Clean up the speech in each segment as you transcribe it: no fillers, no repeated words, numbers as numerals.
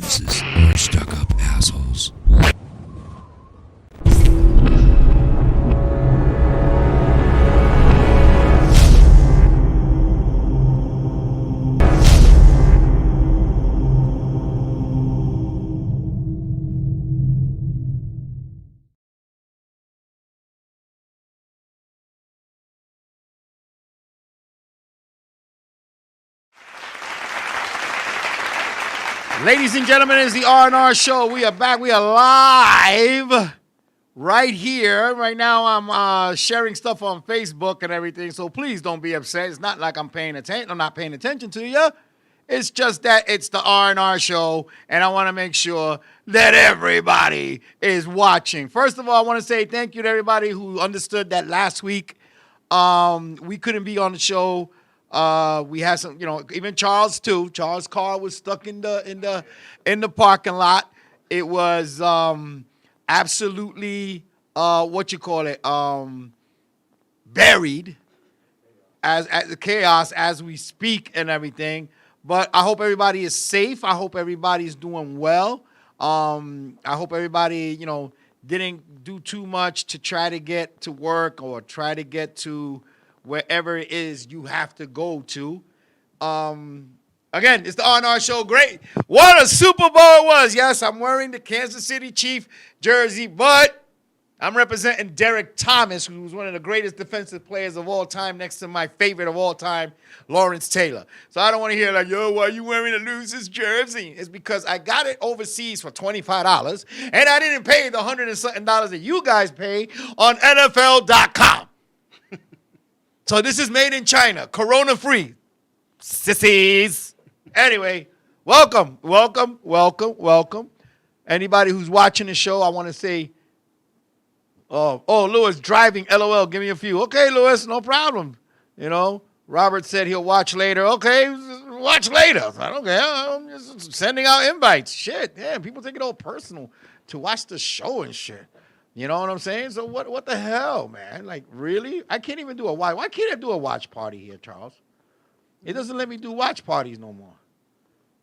losers or stuck-up assholes. Ladies and gentlemen, it's the R&R Show. We are back. We are live right here. Right now, I'm sharing stuff on Facebook and everything, so please don't be upset. It's not like I'm not paying attention to you. It's just that it's the R&R Show, and I want to make sure that everybody is watching. First of all, I want to say thank you to everybody who understood that last week we couldn't be on the show. We had some, even Charles too. Charles' car was stuck in the parking lot. It was absolutely buried as the chaos as we speak and everything. But I hope everybody is safe. I hope everybody's doing well. I hope everybody, didn't do too much to try to get to work or try to get to wherever it is you have to go to. Again, it's the R&R Show. Great. What a Super Bowl it was. Yes, I'm wearing the Kansas City Chief jersey, but I'm representing Derek Thomas, who's one of the greatest defensive players of all time, next to my favorite of all time, Lawrence Taylor. So I don't want to hear like, yo, why are you wearing a loser's jersey? It's because I got it overseas for $25, and I didn't pay the $100 and something that you guys pay on NFL.com. So this is made in China, corona-free, sissies. Anyway, welcome. Anybody who's watching the show, I want to say, Lewis, driving, LOL, give me a few. Okay, Lewis, no problem. Robert said he'll watch later. Okay, watch later. I don't care. I'm just sending out invites. Shit, yeah, people take it all personal to watch the show and shit. You know what I'm saying? So what the hell, man? Like, really? I can't even do a watch. Why can't I do a watch party here, Charles? It doesn't let me do watch parties no more.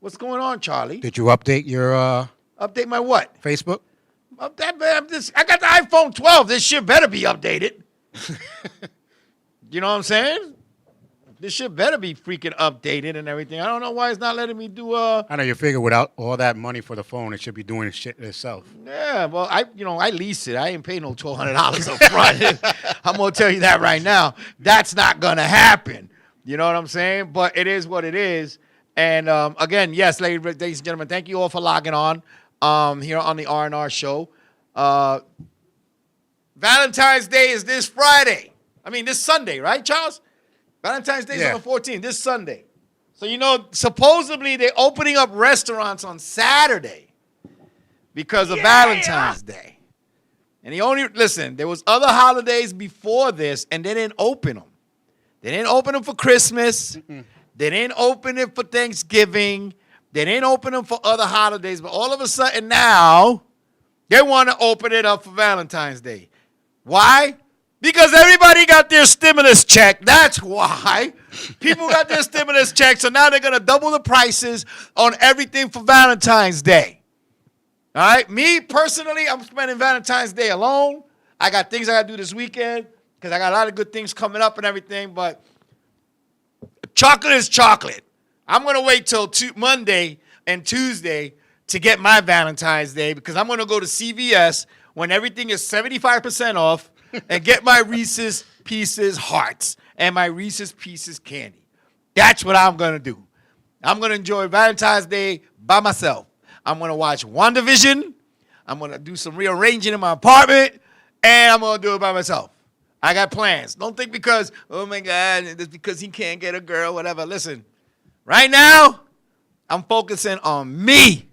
What's going on, Charlie? Did you update your update my what? Facebook? I got the iPhone 12. This shit better be updated. You know what I'm saying? This shit better be freaking updated and everything. I don't know why it's not letting me do I know you figure without all that money for the phone, it should be doing shit itself. Yeah, well, I lease it. I ain't paying no $1,200 up front. I'm gonna tell you that right now. That's not gonna happen. You know what I'm saying? But it is what it is. And again, yes, ladies and gentlemen, thank you all for logging on here on the R&R Show. Valentine's Day is this Friday. This Sunday, right, Charles? Valentine's Day is on the 14th, this Sunday. So, supposedly they're opening up restaurants on Saturday because of Valentine's Day. And there was other holidays before this, and they didn't open them. They didn't open them for Christmas. Mm-mm. They didn't open it for Thanksgiving. They didn't open them for other holidays. But all of a sudden now, they want to open it up for Valentine's Day. Why? Because everybody got their stimulus check. That's why. People got their stimulus check, so now they're going to double the prices on everything for Valentine's Day. All right? Me, personally, I'm spending Valentine's Day alone. I got things I got to do this weekend because I got a lot of good things coming up and everything, but chocolate is chocolate. I'm going to wait till Monday and Tuesday to get my Valentine's Day because I'm going to go to CVS when everything is 75% off and get my Reese's Pieces hearts and my Reese's Pieces candy. That's what I'm going to do. I'm going to enjoy Valentine's Day by myself. I'm going to watch WandaVision. I'm going to do some rearranging in my apartment, and I'm going to do it by myself. I got plans. Don't think because, oh, my God, it's because he can't get a girl, whatever. Listen, right now, I'm focusing on me.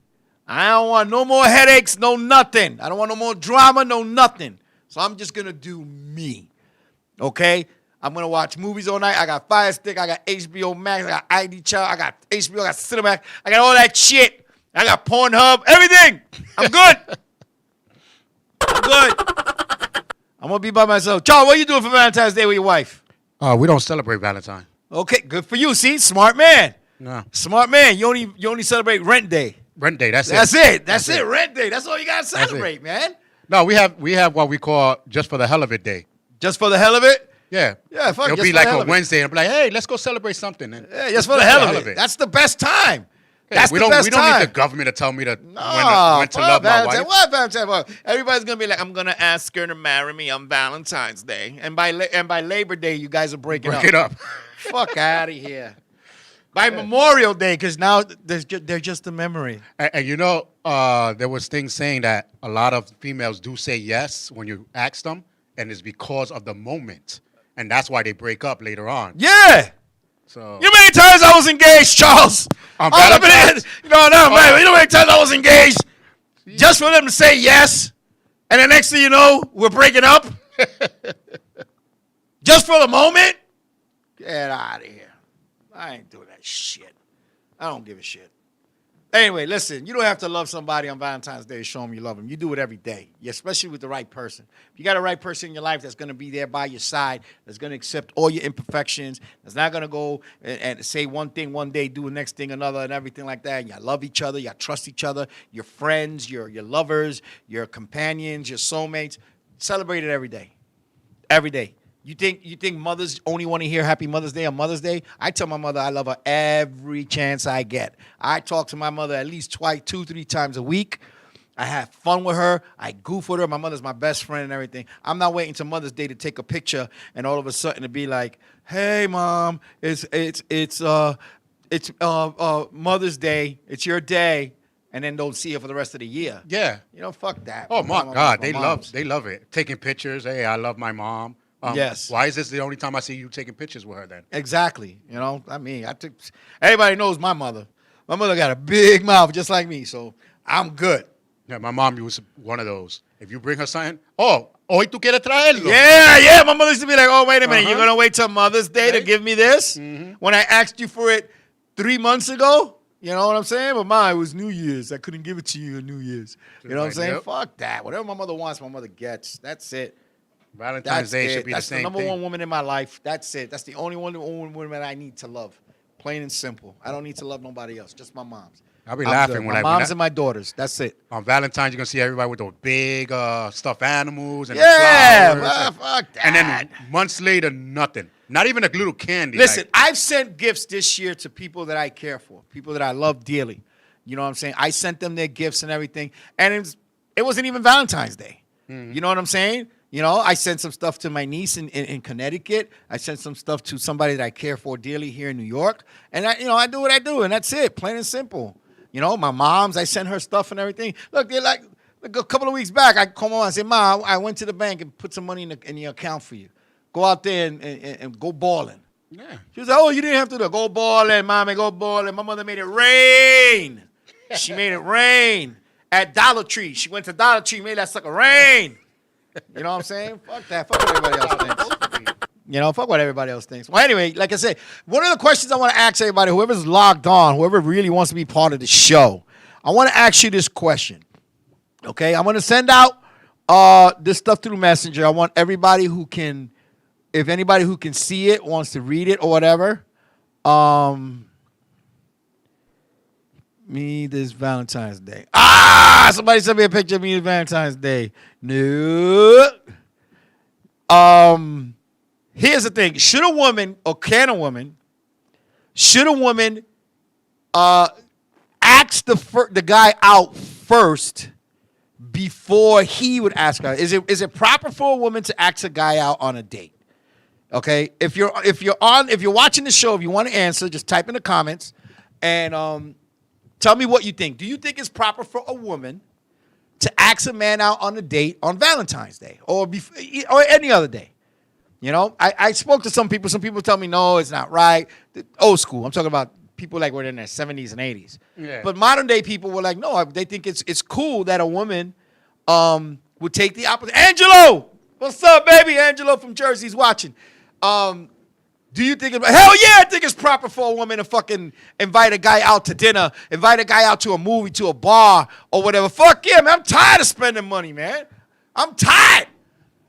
I don't want no more headaches, no nothing. I don't want no more drama, no nothing. So I'm just going to do me, okay? I'm going to watch movies all night. I got Fire Stick. I got HBO Max. I got ID Child. I got HBO. I got Cinemax. I got all that shit. I got Pornhub. Everything. I'm good. I'm good. I'm going to be by myself. Charles, what are you doing for Valentine's Day with your wife? We don't celebrate Valentine. Okay, good for you. See, smart man. No. Smart man. You only celebrate Rent Day. Rent day. That's it. That's it. Rent day. That's all you gotta celebrate, man. No, we have what we call just for the hell of it day. Just for the hell of it. Yeah. Yeah. Fuck. It'll be like a Wednesday, and I'll be like, hey, let's go celebrate something. And yeah, just for the hell of it. That's the best time. That's we the don't, best we don't time. need the government to tell me when to fuck love my Valentine. wife. What Valentine? Well, everybody's gonna be like, I'm gonna ask her to marry me on Valentine's Day, and by Labor Day, you guys are breaking Break it up. Fuck out of here. By Memorial Day, because now they're just a memory. And you know, there was things saying that a lot of females do say yes when you ask them, and it's because of the moment, and that's why they break up later on. Yeah. So You know how many times I was engaged, Charles? On Man. Valentine's? You know how many times I was engaged? Just for them to say yes, and the next thing you know, we're breaking up? Just for the moment? Get out of here. I ain't doing that shit. I don't give a shit. Anyway, listen, you don't have to love somebody on Valentine's Day to show them you love them. You do it every day, especially with the right person. If you got a right person in your life that's going to be there by your side, that's going to accept all your imperfections, that's not going to go and say one thing one day, do the next thing another, and everything like that. You love each other, you trust each other, your friends, your lovers, your companions, your soulmates. Celebrate it every day. Every day. You think mothers only want to hear Happy Mother's Day on Mother's Day? I tell my mother I love her every chance I get. I talk to my mother at least 2-3 times a week. I have fun with her. I goof with her. My mother's my best friend and everything. I'm not waiting till Mother's Day to take a picture and all of a sudden to be like, "Hey, Mom, it's Mother's Day. It's your day." And then don't see her for the rest of the year. yeah. You know, fuck that. Oh my God, they moms. love it. Taking pictures. Hey, I love my mom. Yes. Why is this the only time I see you taking pictures with her then? Exactly. You know, I mean, everybody knows my mother. My mother got a big mouth just like me, so I'm good. Yeah, my mom was one of those. If you bring her something, hoy tú quieres traerlo. Yeah. My mother used to be like, oh, wait a minute. You're going to wait till Mother's Day to give me this? Mm-hmm. When I asked you for it 3 months ago? You know what I'm saying? But it was New Year's. I couldn't give it to you on New Year's. You know what I'm saying? Yep. Fuck that. Whatever my mother wants, my mother gets. That's it. Valentine's Day should be That's the same number thing. one woman in my life. That's it. That's the only woman I need to love. Plain and simple. I don't need to love nobody else. Just my moms. I'll be laughing my moms and my daughters. That's it. On Valentine's, you're going to see everybody with those big stuffed animals and Yeah, the flowers. fuck that. And then months later, nothing. Not even a little candy. Listen, I've sent gifts this year to people that I care for, people that I love dearly. You know what I'm saying? I sent them their gifts and everything. And it wasn't even Valentine's Day. Mm-hmm. You know what I'm saying? You know, I sent some stuff to my niece in Connecticut. I sent some stuff to somebody that I care for dearly here in New York. And I do what I do, and that's it, plain and simple. You know, my mom's, I sent her stuff and everything. Look, they're like a couple of weeks back, I come on and say, Ma, I went to the bank and put some money in the account for you. Go out there and go balling. Yeah. She was like, oh, you didn't have to do that. Go balling, Mommy, go balling. My mother made it rain. She made it rain at Dollar Tree. She went to Dollar Tree, made that sucker rain. You know what I'm saying? Fuck that. Fuck what everybody else thinks. You know, fuck what everybody else thinks. Well, anyway, like I said, one of the questions I want to ask everybody, whoever's logged on, whoever really wants to be part of the show, I want to ask you this question. Okay? I'm going to send out this stuff through Messenger. I want everybody who can, if anybody who can see it wants to read it or whatever, me this Valentine's Day. Somebody sent me a picture of me this Valentine's Day. No. Here's the thing. Should a woman ask the guy out first before he would ask her? Is it proper for a woman to ask a guy out on a date? Okay? If you're watching the show, if you want to answer, just type in the comments and tell me what you think. Do you think it's proper for a woman to ask a man out on a date on Valentine's Day or any other day? You know, I spoke to some people. Some people tell me, no, it's not right. Old school. I'm talking about people like were in their 70s and 80s. Yeah. But modern day people were like, no, they think it's cool that a woman would take the opposite. Angelo! What's up, baby? Angelo from Jersey's watching. Do you think hell yeah, I think it's proper for a woman to fucking invite a guy out to dinner, invite a guy out to a movie, to a bar, or whatever. Fuck yeah, man. I'm tired of spending money, man. I'm tired.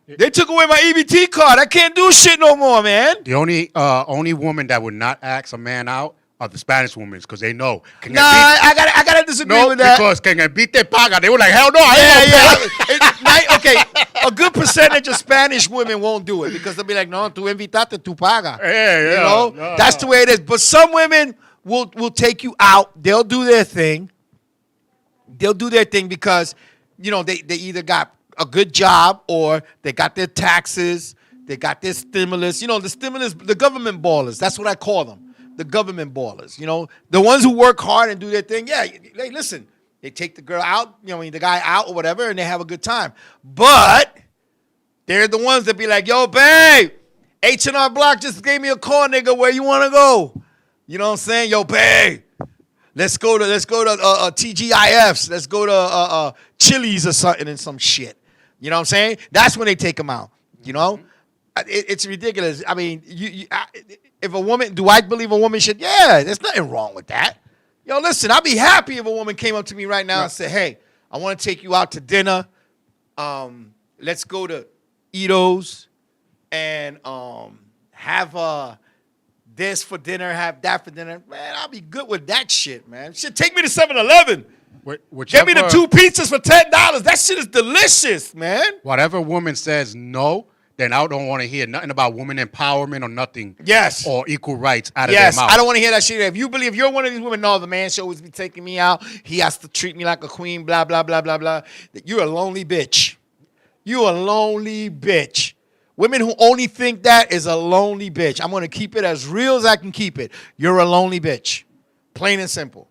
They took away my EBT card. I can't do shit no more, man. The only woman that would not ask a man out are the Spanish women because they know. Nah, I gotta disagree with that. Because can beat their paga. They were like, hell no, I ain't gonna pay. Okay, a good percentage of Spanish women won't do it because they'll be like, no, tú invitate, tú paga. Yeah. You know, that's the way it is. But some women will take you out. They'll do their thing. They'll do their thing because, you know, they either got a good job or they got their taxes. They got their stimulus. You know, the stimulus, the government ballers. That's what I call them. The government ballers, you know, the ones who work hard and do their thing. Yeah, hey, listen, they take the girl out, you know, the guy out or whatever, and they have a good time. But they're the ones that be like, yo, babe, H&R Block just gave me a call, nigga. Where you want to go? You know what I'm saying? Yo, babe, let's go to TGIFs. Let's go to Chili's or something and some shit. You know what I'm saying? That's when they take them out. You know, it's ridiculous. I mean, if a woman, do I believe a woman should? Yeah, there's nothing wrong with that. Yo, listen, I'd be happy if a woman came up to me right now and said, hey, I want to take you out to dinner. Let's go to Ito's and have this for dinner, have that for dinner. Man, I'll be good with that shit, man. Shit, take me to 7-Eleven. Get me the 2 pizzas for $10. That shit is delicious, man. Whatever woman says no, then I don't want to hear nothing about woman empowerment or nothing. Yes. Or equal rights out of their mouth. I don't want to hear that shit. If you believe you're one of these women, no, the man should always be taking me out. He has to treat me like a queen, blah, blah, blah, blah, blah. You're a lonely bitch. You a lonely bitch. Women who only think that is a lonely bitch. I'm going to keep it as real as I can keep it. You're a lonely bitch. Plain and simple.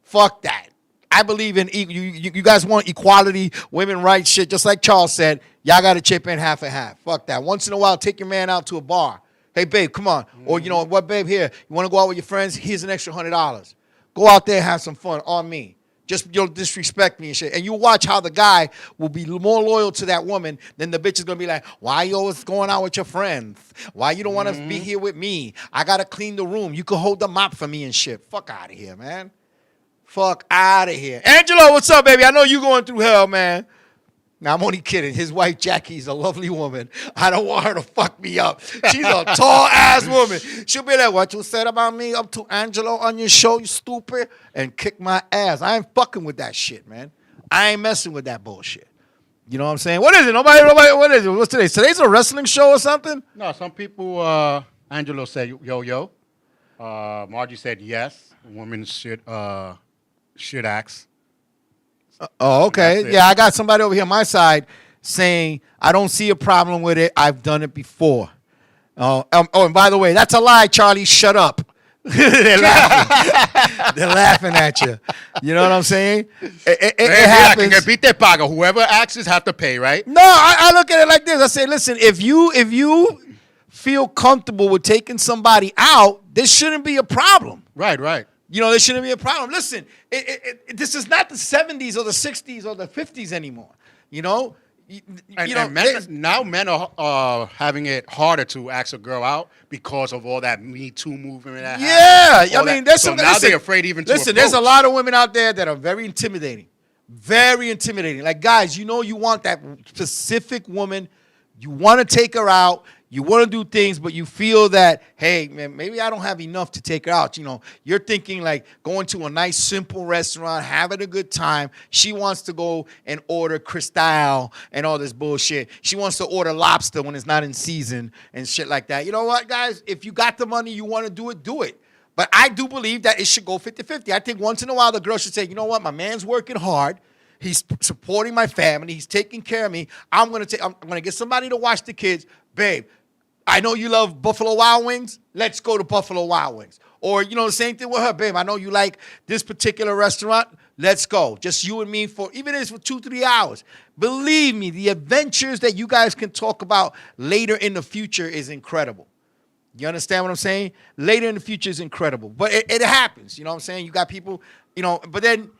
Fuck that. I believe in you guys want equality, women rights shit, just like Charles said. Y'all got to chip in half and half. Fuck that. Once in a while, take your man out to a bar. Hey, babe, come on. Mm-hmm. Or, you know what, babe, here. You want to go out with your friends? Here's an extra $100. Go out there and have some fun on me. Just don't disrespect me and shit. And you watch how the guy will be more loyal to that woman than the bitch is going to be like, why you always going out with your friends? Why you don't want to be here with me? I got to clean the room. You can hold the mop for me and shit. Fuck out of here, man. Fuck out of here. Angelo, what's up, baby? I know you going through hell, man. Now, I'm only kidding. His wife, Jackie's a lovely woman. I don't want her to fuck me up. She's a tall-ass woman. She'll be like, what you said about me up to Angelo on your show, you stupid, and kick my ass. I ain't fucking with that shit, man. I ain't messing with that bullshit. You know what I'm saying? What is it? Nobody, what is it? What's today? Today's a wrestling show or something? No, some people, Angelo said, yo. Margie said yes. Women should ask. Oh, okay. Yeah, I got somebody over here on my side saying, I don't see a problem with it. I've done it before. And by the way, that's a lie, Charlie. Shut up. They're laughing. They're laughing at you. You know what I'm saying? It happens. Can beat their paga. Whoever asks have to pay, right? No, I look at it like this. I say, listen, if you feel comfortable with taking somebody out, this shouldn't be a problem. Right. You know, there shouldn't be a problem. Listen, this is not the 70s or the 60s or the 50s anymore. You know? Men are having it harder to ask a girl out because of all that Me Too movement. Yeah. I mean, there's so now they're afraid even to approach. There's a lot of women out there that are very intimidating. Very intimidating. Like, guys, you know you want that specific woman. You want to take her out. You want to do things, but you feel that, hey, man, maybe I don't have enough to take her out. You know, you're thinking like going to a nice, simple restaurant, having a good time. She wants to go and order Cristal and all this bullshit. She wants to order lobster when it's not in season and shit like that. You know what, guys? If you got the money, you want to do it, do it. But I do believe that it should go 50-50. I think once in a while the girl should say, you know what, my man's working hard. He's supporting my family. He's taking care of me. I'm gonna get somebody to watch the kids. Babe, I know you love Buffalo Wild Wings. Let's go to Buffalo Wild Wings. Or, you know, the same thing with her. Babe, I know you like this particular restaurant. Let's go. Just you and me for, even if it's for 2-3 hours. Believe me, the adventures that you guys can talk about later in the future is incredible. You understand what I'm saying? Later in the future is incredible. But it happens. You know what I'm saying? You got people, you know, but then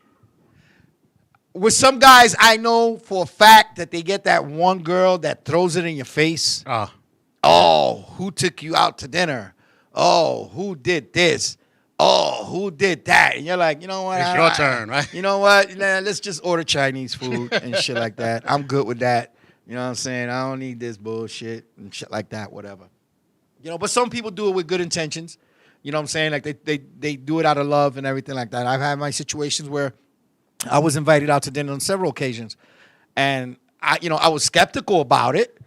with some guys, I know for a fact that they get that one girl that throws it in your face. Oh, who took you out to dinner? Oh, who did this? Oh, who did that? And you're like, you know what? It's your turn, right? You know what? Let's just order Chinese food and shit like that. I'm good with that. You know what I'm saying? I don't need this bullshit and shit like that, whatever. You know, but some people do it with good intentions. You know what I'm saying? Like they do it out of love and everything like that. I've had my situations where I was invited out to dinner on several occasions, and I was skeptical about it,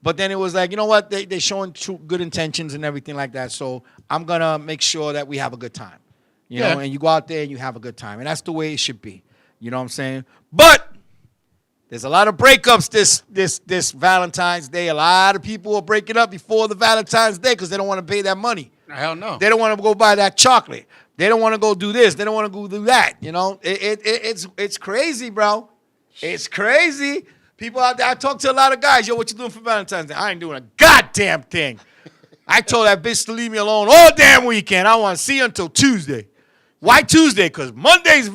but then it was like, you know what? They're showing true good intentions and everything like that. So I'm gonna make sure that we have a good time, you know. And you go out there and you have a good time, and that's the way it should be. You know what I'm saying? But there's a lot of breakups this Valentine's Day. A lot of people are breaking up before the Valentine's Day because they don't want to pay that money. Hell no. They don't want to go buy that chocolate. They don't want to go do this. They don't want to go do that. You know, it's crazy, bro. It's crazy. People out there, I talk to a lot of guys. Yo, what you doing for Valentine's Day? I ain't doing a goddamn thing. I told that bitch to leave me alone all damn weekend. I want to see her until Tuesday. Why Tuesday? Because Monday's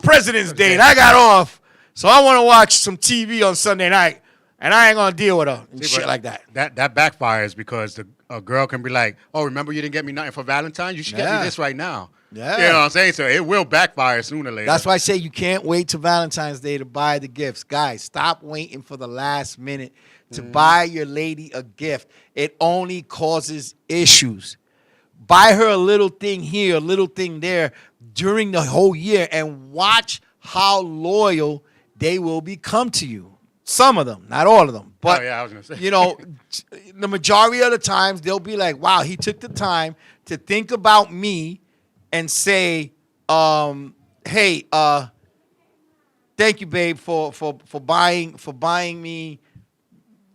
President's Day, and I got off. So I want to watch some TV on Sunday night, and I ain't going to deal with her and shit like that. That backfires because a girl can be like, oh, remember you didn't get me nothing for Valentine's? You should get me this right now. Yeah. You know what I'm saying? So it will backfire sooner or later. That's why I say you can't wait till Valentine's Day to buy the gifts. Guys, stop waiting for the last minute to buy your lady a gift. It only causes issues. Buy her a little thing here, a little thing there during the whole year, and watch how loyal they will become to you. Some of them, not all of them. But, I was going to say. you know, the majority of the times, they'll be like, wow, he took the time to think about me and say, hey, thank you, babe, for buying me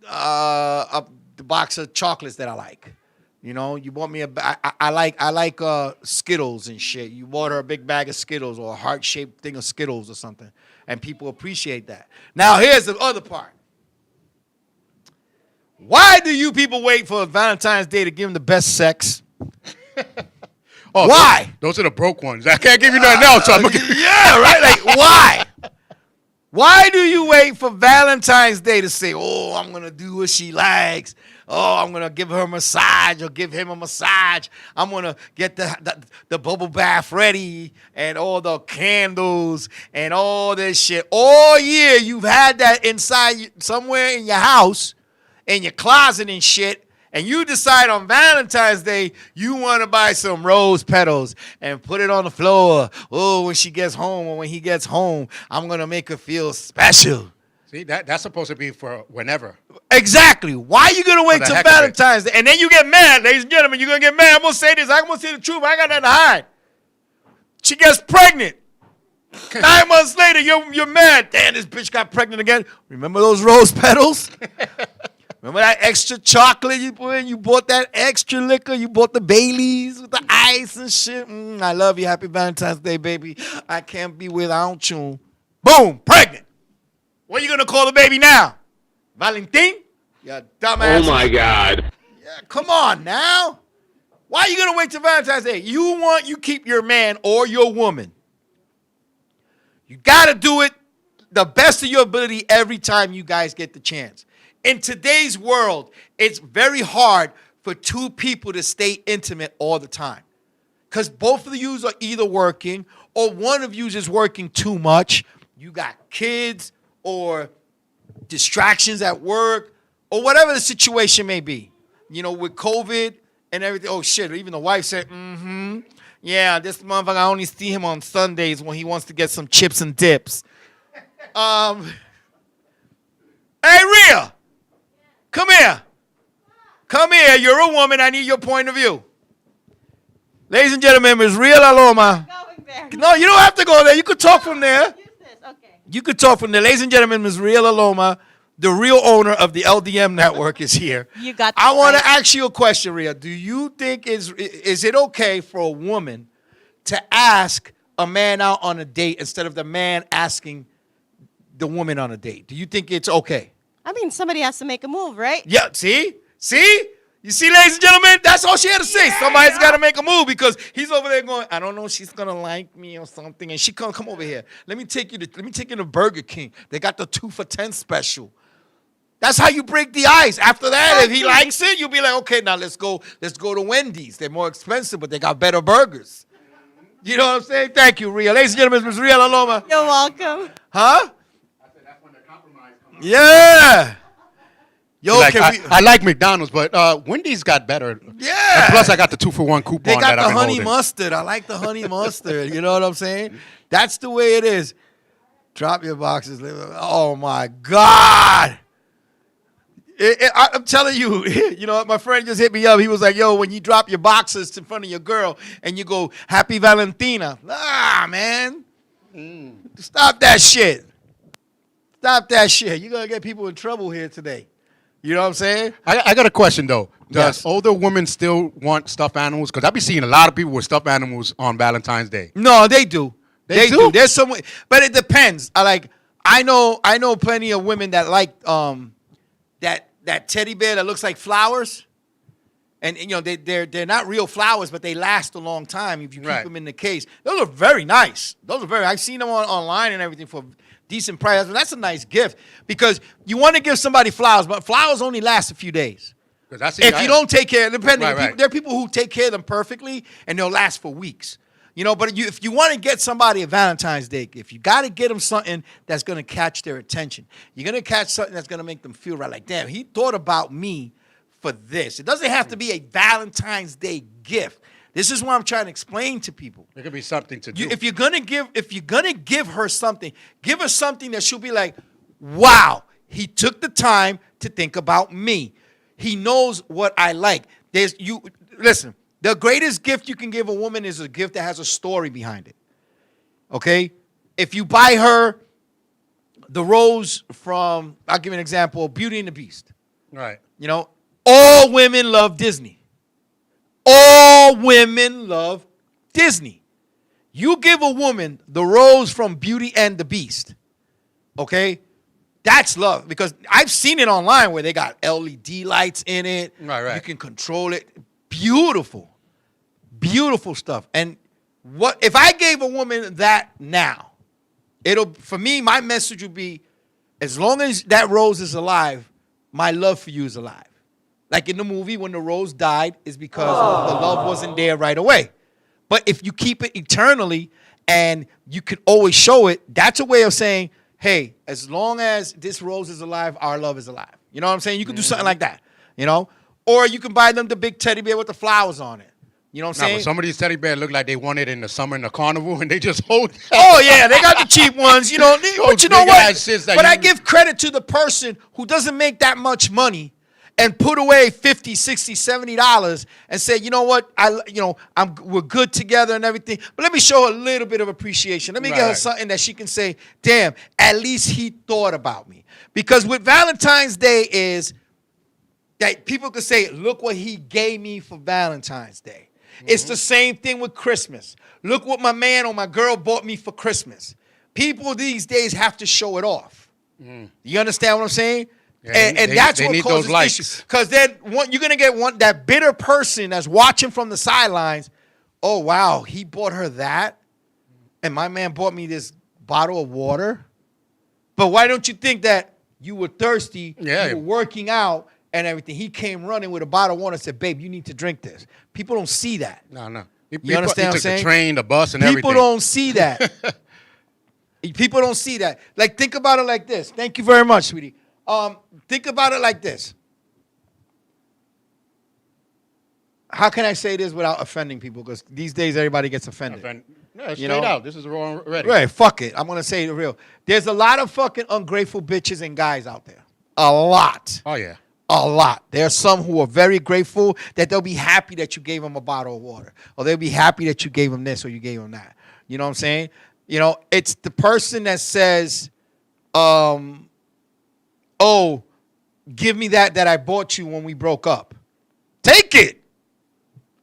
the box of chocolates that I like. You know, you bought me I like Skittles and shit. You bought her a big bag of Skittles or a heart-shaped thing of Skittles or something. And people appreciate that. Now, here's the other part. Why do you people wait for Valentine's Day to give them the best sex? Oh, why? Those are the broke ones. I can't give you nothing else. So I'm gonna yeah, right? Like, why? Why do you wait for Valentine's Day to say, oh, I'm going to do what she likes. Oh, I'm going to give her a massage or give him a massage. I'm going to get the bubble bath ready and all the candles and all this shit. All year you've had that inside somewhere in your house, in your closet and shit. And you decide on Valentine's Day you want to buy some rose petals and put it on the floor. Oh, when she gets home or when he gets home, I'm going to make her feel special. See, that's supposed to be for whenever. Exactly. Why are you going to wait till Valentine's Day? And then you get mad, ladies and gentlemen. You're going to get mad. I'm going to say this. I'm going to say the truth. I got nothing to hide. She gets pregnant. 9 months later, you're mad. Damn, this bitch got pregnant again. Remember those rose petals? Remember that extra chocolate you put in? You bought that extra liquor. You bought the Baileys with the ice and shit. I love you. Happy Valentine's Day, baby. I can't be without you. Boom, pregnant. What are you going to call the baby now? Valentin? You dumbass. Oh, my God. Yeah, come on now. Why are you going to wait till Valentine's Day? You keep your man or your woman. You got to do it the best of your ability every time you guys get the chance. In today's world, it's very hard for two people to stay intimate all the time. Because both of you are either working or one of you is working too much. You got kids or distractions at work or whatever the situation may be. You know, with COVID and everything. Oh, shit. Even the wife said, yeah, this motherfucker, I only see him on Sundays when he wants to get some chips and dips. Hey, Rhea. Come here. Come here. You're a woman. I need your point of view. Ladies and gentlemen, Ms. Rhea Laloma. Going there. No, you don't have to go there. You could talk from there. Use this. Okay. You could talk from there. Ladies and gentlemen, Ms. Rhea Laloma, the real owner of the LDM network, is here. You got I want to right. ask you a question, Rhea. Do you think is it okay for a woman to ask a man out on a date instead of the man asking the woman on a date? Do you think it's okay? I mean, somebody has to make a move, right? Yeah, see? See? You see, ladies and gentlemen? That's all she had to say. Yeah. Somebody's got to make a move because he's over there going, I don't know if she's going to like me or something. And she come over here. Let me take you to Burger King. They got the 2 for $10 special. That's how you break the ice. After that, if he likes it, you'll be like, okay, now let's go to Wendy's. They're more expensive, but they got better burgers. You know what I'm saying? Thank you, Rhea. Ladies and gentlemen, Ms. Rhea Laloma. You're welcome. Huh? I said that's when the compromise comes. Yeah. Yo, Like, can we? I like McDonald's, but Wendy's got better. Yeah. And plus, I got the 2-for-1 coupon. They got that the I've been honey holding. mustard. I like the honey mustard. You know what I'm saying? That's the way it is. Drop your boxes. Oh my God. I'm telling you, you know, my friend just hit me up. He was like, yo, when you drop your boxes in front of your girl and you go, Happy Valentina. Ah, man. Stop that shit. Stop that shit. You're going to get people in trouble here today. You know what I'm saying? I got a question, though. Does Yes. older women still want stuffed animals? Because I be seeing a lot of people with stuffed animals on Valentine's Day. No, they do. They do? There's some, but it depends. I know plenty of women that like that teddy bear that looks like flowers, and you know they're not real flowers, but they last a long time if you keep Right. them in the case. Those are very nice. I've seen them online and everything for decent price. That's a nice gift because you want to give somebody flowers, but flowers only last a few days. If you don't take care, depending, Right. there are people who take care of them perfectly and they'll last for weeks. You know, but if you want to get somebody a Valentine's Day gift, you got to get them something that's going to catch their attention. You're going to catch something that's going to make them feel right. Like, damn, he thought about me for this. It doesn't have to be a Valentine's Day gift. This is what I'm trying to explain to people. It could be something to do. If you're gonna give her something, give her something that she'll be like, wow, he took the time to think about me. He knows what I like. Listen, the greatest gift you can give a woman is a gift that has a story behind it. Okay? If you buy her the rose from, I'll give you an example, Beauty and the Beast. Right. You know, all women love Disney. All women love Disney. You give a woman the rose from Beauty and the Beast, okay? That's love because I've seen it online where they got LED lights in it. Right. You can control it. Beautiful. Beautiful stuff. And what if I gave a woman that now? For me, my message would be, as long as that rose is alive, my love for you is alive. Like in the movie, when the rose died, is because the love wasn't there right away. But if you keep it eternally and you can always show it, that's a way of saying, hey, as long as this rose is alive, our love is alive. You know what I'm saying? You can do something like that, you know? Or you can buy them the big teddy bear with the flowers on it. You know what I'm saying? But some of these teddy bears look like they won it in the summer in the carnival, and they just hold. Oh, yeah, they got the cheap ones, you know. But you know what? But I give credit to the person who doesn't make that much money and put away $50, $60, $70 and say, you know what, we're good together and everything, but let me show a little bit of appreciation. Let me get her something that she can say, damn, at least he thought about me. Because what Valentine's Day is, that people could say, look what he gave me for Valentine's Day. Mm-hmm. It's the same thing with Christmas. Look what my man or my girl bought me for Christmas. People these days have to show it off. Mm. You understand what I'm saying? Yeah, and that's what causes issues. Because then you're going to get that bitter person that's watching from the sidelines. Oh, wow, he bought her that? And my man bought me this bottle of water? But why don't you think that you were thirsty, you were working out, and everything? He came running with a bottle of water and said, babe, you need to drink this. People don't see that. No. You understand what I'm saying? The train, the bus, and everything. People don't see that. People don't see that. Like, think about it like this. Thank you very much, sweetie. Think about it like this. How can I say this without offending people? Because these days everybody gets offended. No, straight out. This is wrong already. Right, fuck it. I'm going to say it real. There's a lot of fucking ungrateful bitches and guys out there. A lot. Oh, yeah. A lot. There are some who are very grateful that they'll be happy that you gave them a bottle of water. Or they'll be happy that you gave them this or you gave them that. You know what I'm saying? You know, it's the person that says, oh, give me that I bought you when we broke up. Take it.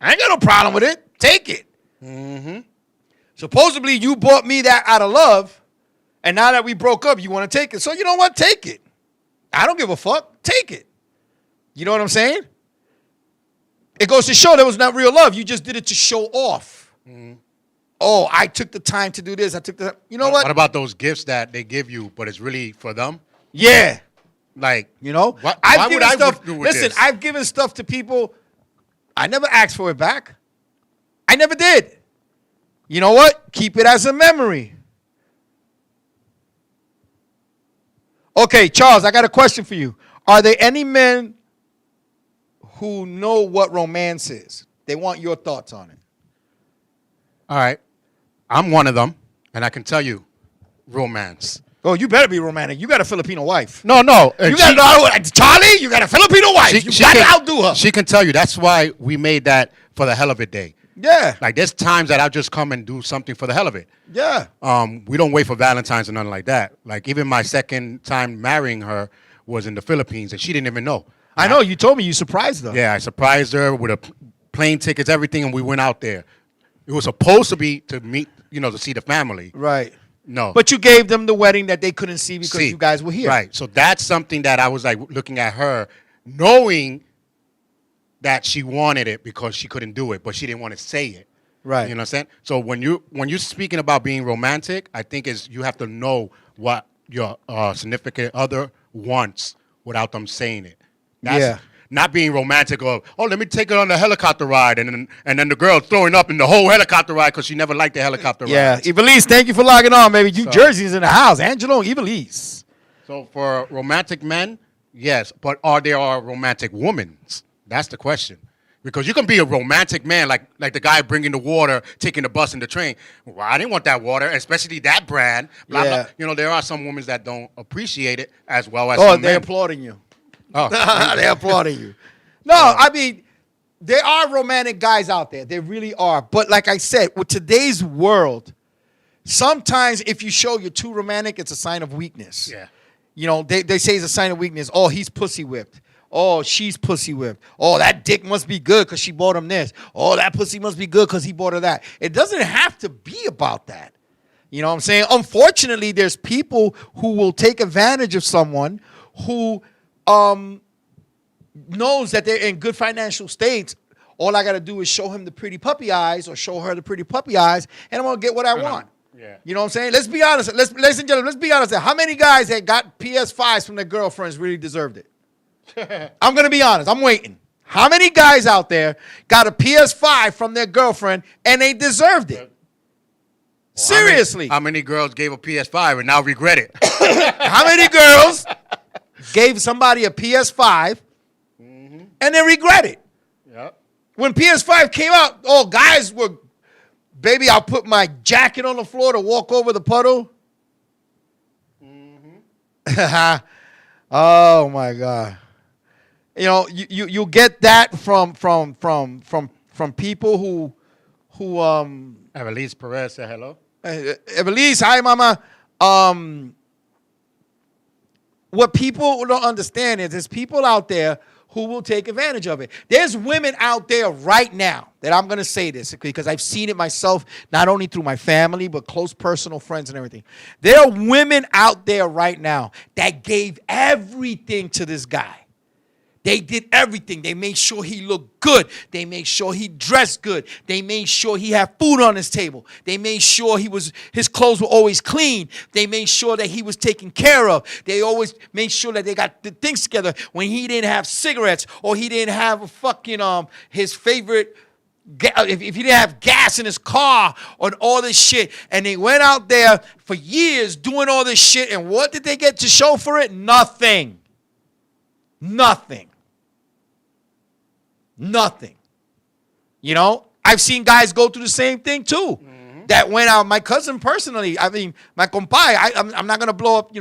I ain't got no problem with it. Take it. Mm-hmm. Supposedly you bought me that out of love, and now that we broke up, you want to take it. So you know what? Take it. I don't give a fuck. Take it. You know what I'm saying? It goes to show that was not real love. You just did it to show off. Mm-hmm. Oh, I took the time to do this. You know what? What about those gifts that they give you, but it's really for them? Yeah. Like, you know, I've given stuff to people. I never asked for it back. I never did. You know what? Keep it as a memory. Okay, Charles, I got a question for you. Are there any men who know what romance is? They want your thoughts on it. All right. I'm one of them, and I can tell you, romance. Oh, you better be romantic. You got a Filipino wife. No. You got Charlie. You got a Filipino wife. You got to outdo her. She can tell you. That's why we made that for the hell of it day. Yeah. Like there's times that I'll just come and do something for the hell of it. Yeah. We don't wait for Valentine's or nothing like that. Like even my second time marrying her was in the Philippines, and she didn't even know. I know. You told me you surprised her. Yeah, I surprised her with plane tickets, everything, and we went out there. It was supposed to be to meet, to see the family. Right. No. But you gave them the wedding that they couldn't see because you guys were here. Right. So that's something that I was like looking at her, knowing that she wanted it because she couldn't do it, but she didn't want to say it. Right. You know what I'm saying? So when you're speaking about being romantic, I think you have to know what your significant other wants without them saying it. That's not being romantic of, let me take her on the helicopter ride, and then the girl throwing up in the whole helicopter ride because she never liked the helicopter ride. Yeah, Evilise, thank you for logging on, baby. New Jersey's in the house. Angelo, Evilise. So for romantic men, yes, but are there romantic women? That's the question. Because you can be a romantic man, like the guy bringing the water, taking the bus and the train. Well, I didn't want that water, especially that brand. Blah, Yeah. blah. There are some women that don't appreciate it as well as Oh, some they're men. applauding you. Oh, They're applauding you. No, I mean, there are romantic guys out there. There really are. But like I said, with today's world, sometimes if you show you're too romantic, it's a sign of weakness. Yeah. They say it's a sign of weakness. Oh, he's pussy whipped. Oh, she's pussy whipped. Oh, that dick must be good because she bought him this. Oh, that pussy must be good because he bought her that. It doesn't have to be about that. You know what I'm saying? Unfortunately, there's people who will take advantage of someone who knows that they're in good financial states. All I got to do is show him the pretty puppy eyes or show her the pretty puppy eyes, and I'm going to get what I want. Yeah. You know what I'm saying? Let's be honest. Ladies and gentlemen, let's be honest. How many guys that got PS5s from their girlfriends really deserved it? I'm going to be honest. I'm waiting. How many guys out there got a PS5 from their girlfriend and they deserved it? Seriously. How many girls gave a PS5 and now regret it? How many girls gave somebody a PS5 and they regret it? Yep. When PS5 came out, guys were, baby, I'll put my jacket on the floor to walk over the puddle. Oh my God. You get that from people who Evelise Perez said hello. Evelise, hi mama. What people don't understand is there's people out there who will take advantage of it. There's women out there right now that I'm going to say this because I've seen it myself, not only through my family, but close personal friends and everything. There are women out there right now that gave everything to this guy. They did everything. They made sure he looked good. They made sure he dressed good. They made sure he had food on his table. They made sure his clothes were always clean. They made sure that he was taken care of. They always made sure that they got the things together when he didn't have cigarettes or he didn't have a fucking his favorite, if he didn't have gas in his car or all this shit. And they went out there for years doing all this shit. And what did they get to show for it? Nothing. Nothing. I've seen guys go through the same thing too. That went out. My cousin personally, my compadre, I'm not going to blow up,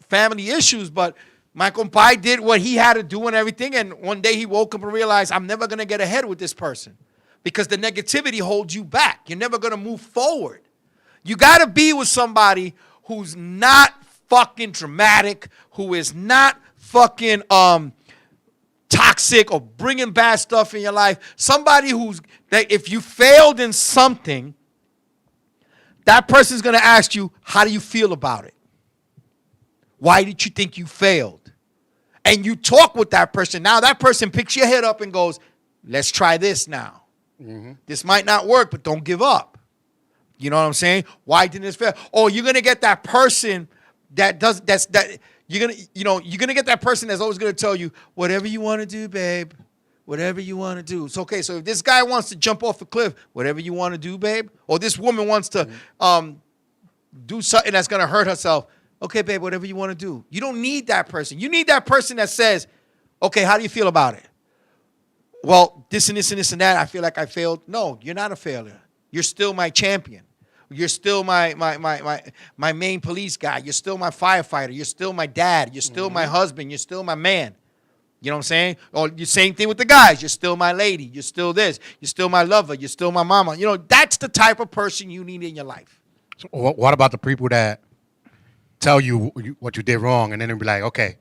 family issues, but my compadre did what he had to do and everything. And one day he woke up and realized, I'm never going to get ahead with this person because the negativity holds you back. You're never going to move forward. You got to be with somebody who's not fucking dramatic, who is not fucking toxic or bringing bad stuff in your life. Somebody that if you failed in something, that person's going to ask you, how do you feel about it? Why did you think you failed? And you talk with that person. Now that person picks your head up and goes, let's try this now. This might not work, but don't give up. You know what I'm saying? Why didn't this fail? Or you're going to get that person you're gonna get that person that's always gonna tell you, whatever you want to do, babe, whatever you want to do. It's okay. So if this guy wants to jump off a cliff, whatever you want to do, babe, or this woman wants to do something that's gonna hurt herself, okay, babe, whatever you want to do. You don't need that person. You need that person that says, Okay, how do you feel about it? Well, this and this and this and that, I feel like I failed. No, you're not a failure. You're still my champion. You're still my main police guy. You're still my firefighter. You're still my dad. You're still my husband. You're still my man. You know what I'm saying? Or the same thing with the guys. You're still my lady. You're still this. You're still my lover. You're still my mama. You know, that's the type of person you need in your life. So what about the people that tell you what you did wrong and then they'll be like, okay,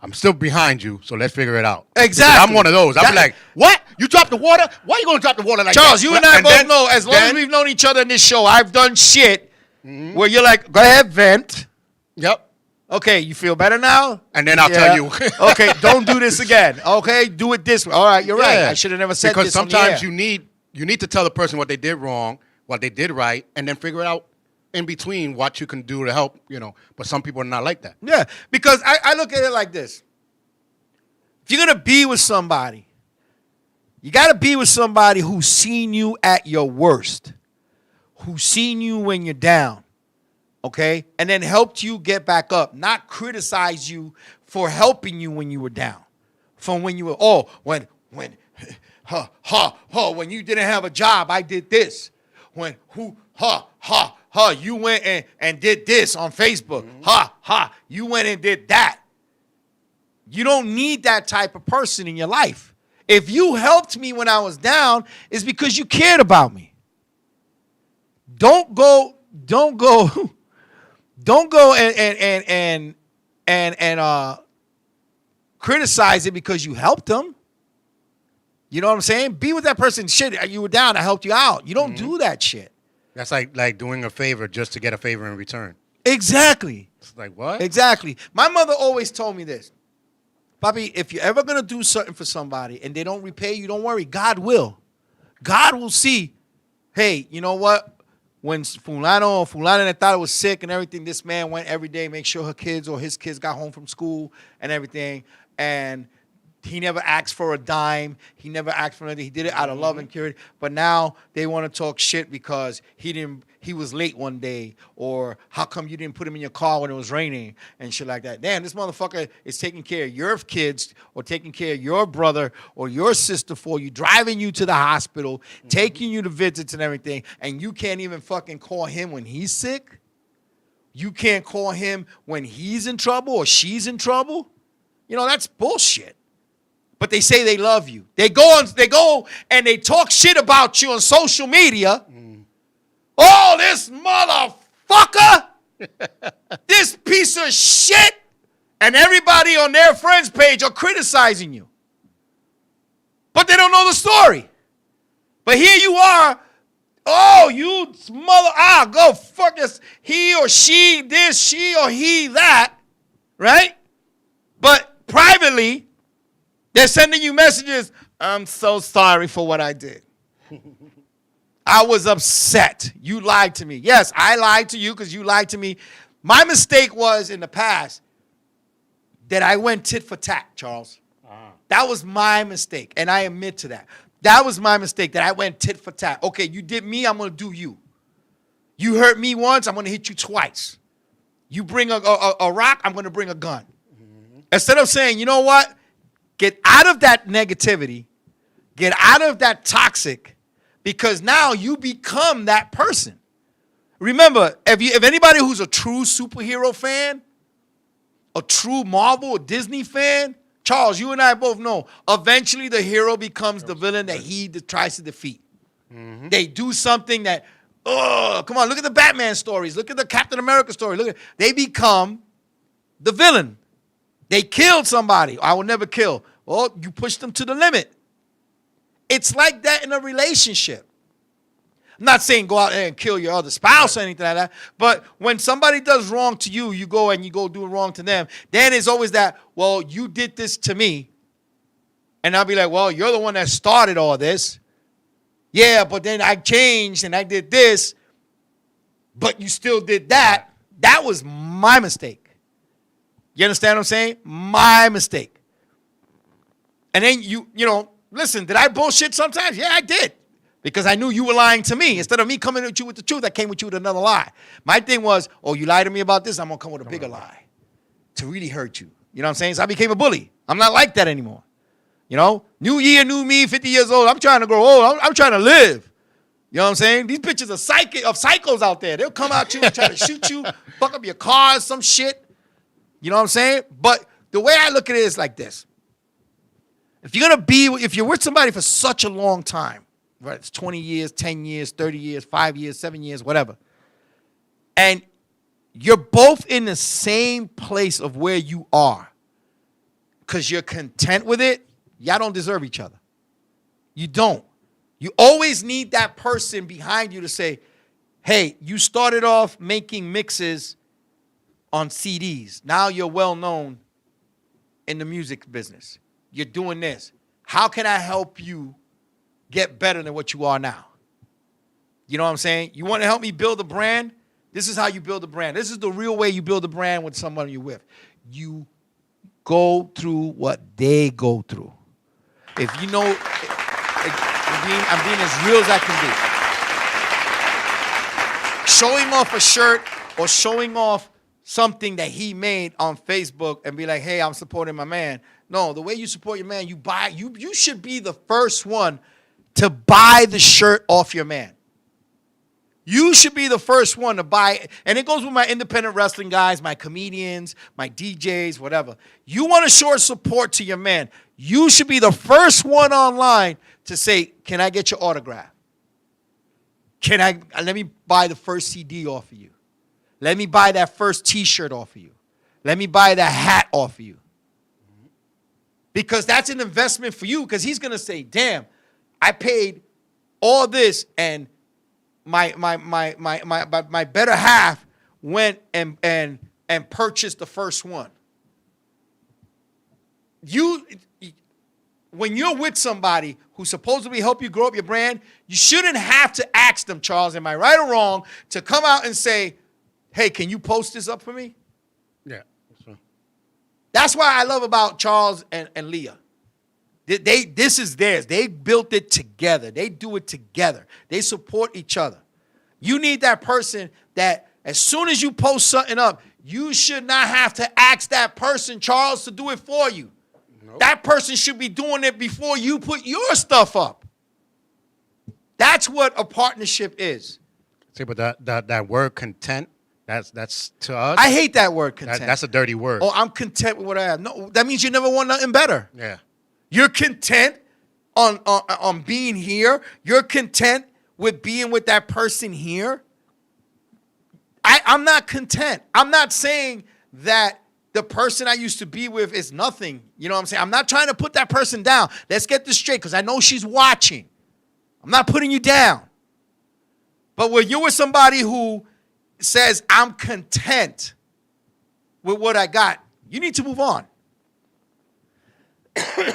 I'm still behind you, so let's figure it out. Exactly. I'm one of those. I'll be like, what? You dropped the water? Why are you going to drop the water like Charles, that? you and I both know, as long as we've known each other in this show, I've done shit where you're like, go ahead, vent. Yep. Okay, you feel better now? And then I'll tell you. Okay, don't do this again. Okay, do it this way. All right, you're right. I should have never said because this sometimes on the air. you need to tell the person what they did wrong, what they did right, and then figure it out in between what you can do to help, you know. But some people are not like that. Yeah, because I look at it like this. If you're going to be with somebody, you got to be with somebody who's seen you at your worst, who's seen you when you're down, okay? And then helped you get back up, not criticize you for helping you when you were down. From when you were, when you didn't have a job, I did this. When, you went and did this on Facebook. You went and did that. You don't need that type of person in your life. If you helped me when I was down, it's because you cared about me. Don't go and criticize it because you helped them. You know what I'm saying? Be with that person. Shit, you were down, I helped you out. You don't do that shit. That's like doing a favor just to get a favor in return. Exactly. It's like, what? Exactly. My mother always told me this. Papi, if you're ever going to do something for somebody and they don't repay you, don't worry. God will. God will see, hey, you know what? When Fulana thought was sick and everything, this man went every day, make sure her kids or his kids got home from school and everything. And he never asked for a dime. He never asked for anything. He did it out of love and care. But now they want to talk shit because he was late one day, or how come you didn't put him in your car when it was raining and shit like that. Damn, this motherfucker is taking care of your kids or taking care of your brother or your sister for you, driving you to the hospital, taking you to visits and everything, and you can't even fucking call him when he's sick? You can't call him when he's in trouble or she's in trouble? You know, that's bullshit. But they say they love you. They go and they talk shit about you on social media. Oh, this motherfucker, this piece of shit, and everybody on their friends page are criticizing you. But they don't know the story. But here you are, oh, you mother, go fuck this, he or she this, she or he that, right? But privately, they're sending you messages, I'm so sorry for what I did. I was upset. You lied to me. Yes, I lied to you because you lied to me. My mistake was in the past that I went tit for tat, Charles. That was my mistake, and I admit to that. That was my mistake, that I went tit for tat. Okay, you did me, I'm going to do you. You hurt me once, I'm going to hit you twice. You bring a rock, I'm going to bring a gun. Instead of saying, you know what? Get out of that negativity. Get out of that toxic, because now you become that person. Remember, if anybody who's a true superhero fan, a true Marvel or Disney fan, Charles, you and I both know, eventually the hero becomes the villain that he tries to defeat. They do something that, come on, look at the Batman stories. Look at the Captain America story. They become the villain. They killed somebody. I will never kill. Well, you push them to the limit. It's like that in a relationship. I'm not saying go out there and kill your other spouse or anything like that, but when somebody does wrong to you, you go do wrong to them, then it's always that, well, you did this to me. And I'll be like, well, you're the one that started all this. Yeah, but then I changed and I did this, but you still did that. That was my mistake. You understand what I'm saying? My mistake. And then you know, listen, did I bullshit sometimes? Yeah, I did. Because I knew you were lying to me. Instead of me coming at you with the truth, I came with you with another lie. My thing was, oh, you lied to me about this, I'm going to come with a bigger lie to really hurt you. You know what I'm saying? So I became a bully. I'm not like that anymore. You know, new year, new me, 50 years old. I'm trying to grow old. I'm trying to live. You know what I'm saying? These bitches are psychos out there. They'll come at you and try to shoot you, fuck up your cars, some shit. You know what I'm saying? But the way I look at it is like this. If you're with somebody for such a long time, right? It's 20 years, 10 years, 30 years, 5 years, 7 years, whatever. And you're both in the same place of where you are because you're content with it, y'all don't deserve each other. You don't. You always need that person behind you to say, hey, you started off making mixes on CDs. Now you're well known in the music business. You're doing this. How can I help you get better than what you are now? You know what I'm saying? You want to help me build a brand? This is how you build a brand. This is the real way you build a brand with someone you're with. You go through what they go through. If you know, I'm being as real as I can be. Showing off a shirt or showing off something that he made on Facebook and be like, hey, I'm supporting my man. No, the way you support your man, you should be the first one to buy the shirt off your man. You should be the first one to buy it. And it goes with my independent wrestling guys, my comedians, my DJs, whatever. You want to show support to your man. You should be the first one online to say, can I get your autograph? Let me buy the first CD off of you. Let me buy that first T-shirt off of you. Let me buy that hat off of you. Because that's an investment for you, because he's going to say, damn, I paid all this and my better half went and purchased the first one. When you're with somebody who's supposed to help you grow up your brand, you shouldn't have to ask them, Charles, am I right or wrong, to come out and say, hey, can you post this up for me? Yeah. That's why I love about Charles and Leah. This is theirs. They built it together. They do it together. They support each other. You need that person that as soon as you post something up, you should not have to ask that person, Charles, to do it for you. Nope. That person should be doing it before you put your stuff up. That's what a partnership is. See, but that word content, that's to us. I hate that word content. That's a dirty word. Oh, I'm content with what I have. No, that means you never want nothing better. Yeah. You're content on being here. You're content with being with that person here. I'm not content. I'm not saying that the person I used to be with is nothing. You know what I'm saying? I'm not trying to put that person down. Let's get this straight, because I know she's watching. I'm not putting you down. But when you're with somebody who says, I'm content with what I got, you need to move on.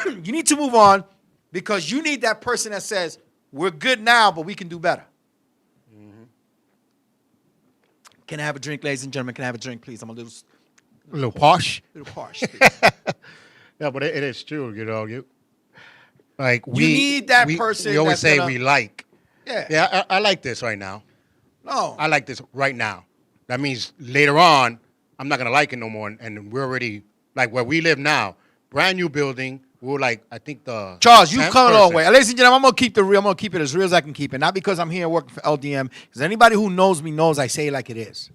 You need to move on, because you need that person that says, we're good now, but we can do better. Mm-hmm. Can I have a drink, ladies and gentlemen? Can I have a drink, please? I'm a little posh. A little posh. Yeah, but it is true, you know. You need that person. We always say we like. Yeah. Yeah, I like this right now. No. I like this right now. That means later on, I'm not going to like it no more. And we're already, like where we live now, brand new building. We're like, I think the Charles, you've come a long way. Ladies and gentlemen, I'm going to keep the real. I'm going to keep it as real as I can keep it. Not because I'm here working for LDM. Because anybody who knows me knows I say it like it is.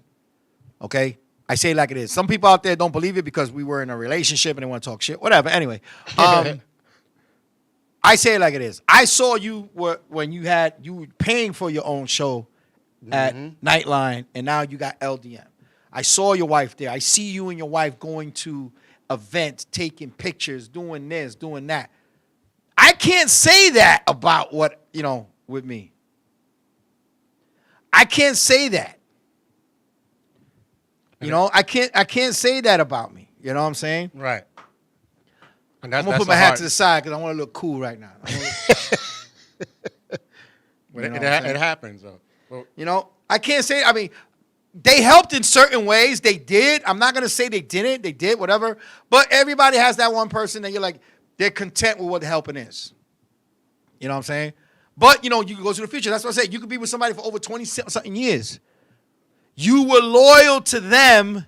Okay? I say it like it is. Some people out there don't believe it because we were in a relationship and they want to talk shit. Whatever. Anyway. I say it like it is. I saw you when you were paying for your own show at Nightline, and now you got LDM. I saw your wife there. I see you and your wife going to events, taking pictures, doing this, doing that. I can't say that about with me. I can't say that. I can't say that about me. You know what I'm saying? Right. And I'm going to put my hat to the side because I want to look cool right now. It happens, though. Well, I can't say, they helped in certain ways. They did. I'm not going to say they didn't. They did, whatever. But everybody has that one person that you're like, they're content with what the helping is. You know what I'm saying? But, you can go to the future. That's what I said. You could be with somebody for over 20-something years. You were loyal to them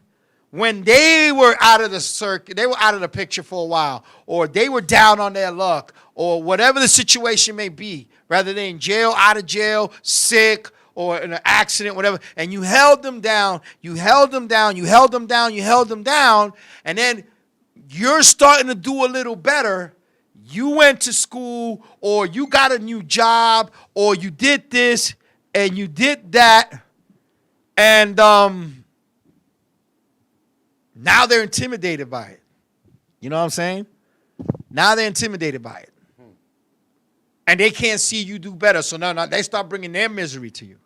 when they were out of the circuit, they were out of the picture for a while, or they were down on their luck, or whatever the situation may be, rather than in jail, out of jail, sick, or in an accident, whatever, and you held them down, you held them down, you held them down, you held them down, and then you're starting to do a little better. You went to school, or you got a new job, or you did this, and you did that, and now they're intimidated by it. You know what I'm saying? Now they're intimidated by it. And they can't see you do better. So now they start bringing their misery to you.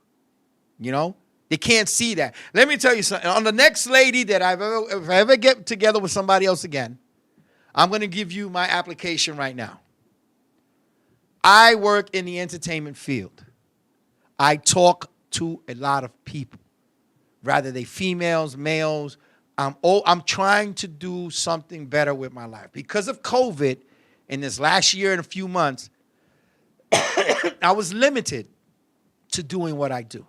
You know? They can't see that. Let me tell you something. On the next lady that if I ever get together with somebody else again, I'm going to give you my application right now. I work in the entertainment field. I talk to a lot of people. Rather they females, males. I'm trying to do something better with my life. Because of COVID, in this last year and a few months, I was limited to doing what I do.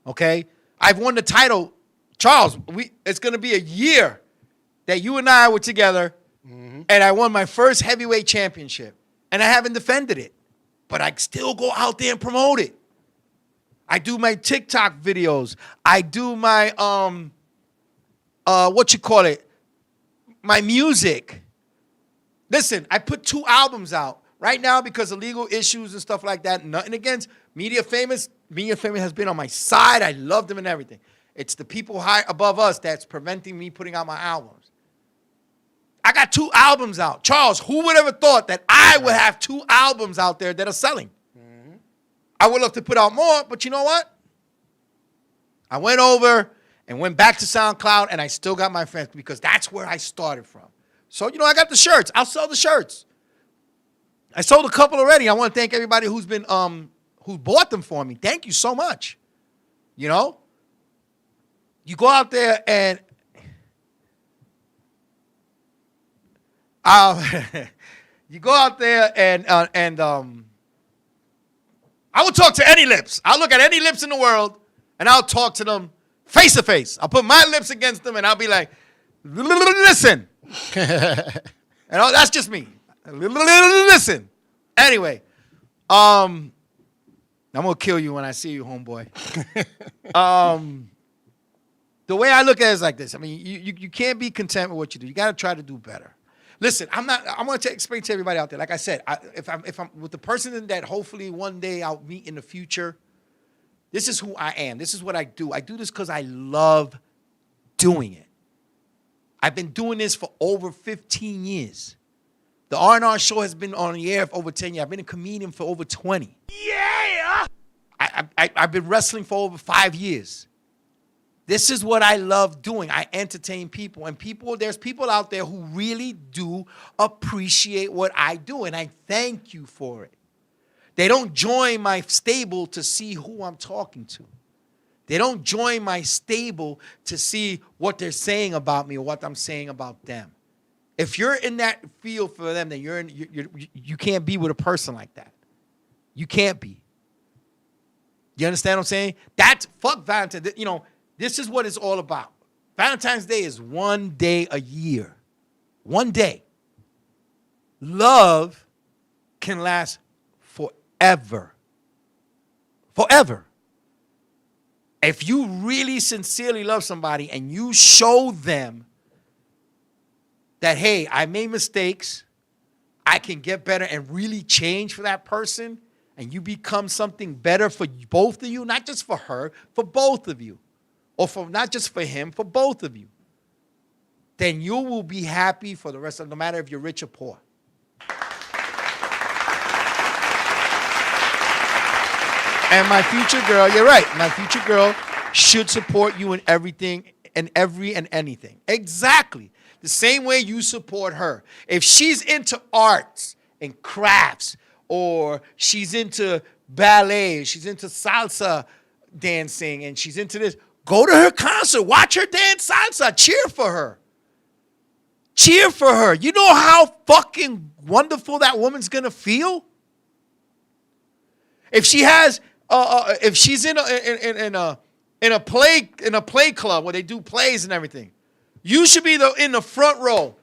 Okay? I've won the title. Charles, it's going to be a year that you and I were together, and I won my first heavyweight championship. And I haven't defended it. But I still go out there and promote it. I do my TikTok videos. I do my, my music. Listen, I put 2 albums out. Right now, because of legal issues and stuff like that, nothing against Media Famous. Media Famous has been on my side. I love them and everything. It's the people high above us that's preventing me putting out my albums. I got 2 albums out. Charles, who would ever thought that I would have 2 albums out there that are selling? Mm-hmm. I would love to put out more, but you know what? I went over and went back to SoundCloud, and I still got my fans because that's where I started from. So, I got the shirts. I'll sell the shirts. I sold a couple already. I want to thank everybody who's been who bought them for me. Thank you so much. You go out there and you go out there and I will talk to any lips. I'll look at any lips in the world and I'll talk to them face to face. I'll put my lips against them and I'll be like, listen. And that's just me. Listen. Anyway, I'm going to kill you when I see you, homeboy. The way I look at it is like this. I mean, you can't be content with what you do. You got to try to do better. Listen, I'm going to explain to everybody out there. Like I said, if I'm with the person that hopefully one day I'll meet in the future, this is who I am. This is what I do. I do this because I love doing it. I've been doing this for over 15 years. The R&R Show has been on the air for over 10 years. I've been a comedian for over 20. Yeah! I've been wrestling for over 5 years. This is what I love doing. I entertain people. And there's people out there who really do appreciate what I do. And I thank you for it. They don't join my stable to see who I'm talking to. They don't join my stable to see what they're saying about me or what I'm saying about them. If you're in that field for them, then you can't be with a person like that. You can't be. You understand what I'm saying? Fuck Valentine's. This is what it's all about. Valentine's Day is one day a year. One day. Love can last forever. Forever. If you really sincerely love somebody and you show them that, hey, I made mistakes, I can get better and really change for that person, and you become something better for both of you, not just for her, for both of you, or for not just for him, for both of you, then you will be happy for the rest of, no matter if you're rich or poor. And my future girl, you're right, my future girl should support you in everything and anything. Exactly. The same way you support her. If she's into arts and crafts, or she's into ballet, she's into salsa dancing, and she's into this, go to her concert. Watch her dance salsa. Cheer for her. Cheer for her. You know how fucking wonderful that woman's going to feel? If she has, if she's in a in a play club where they do plays and everything. You should be in the front row.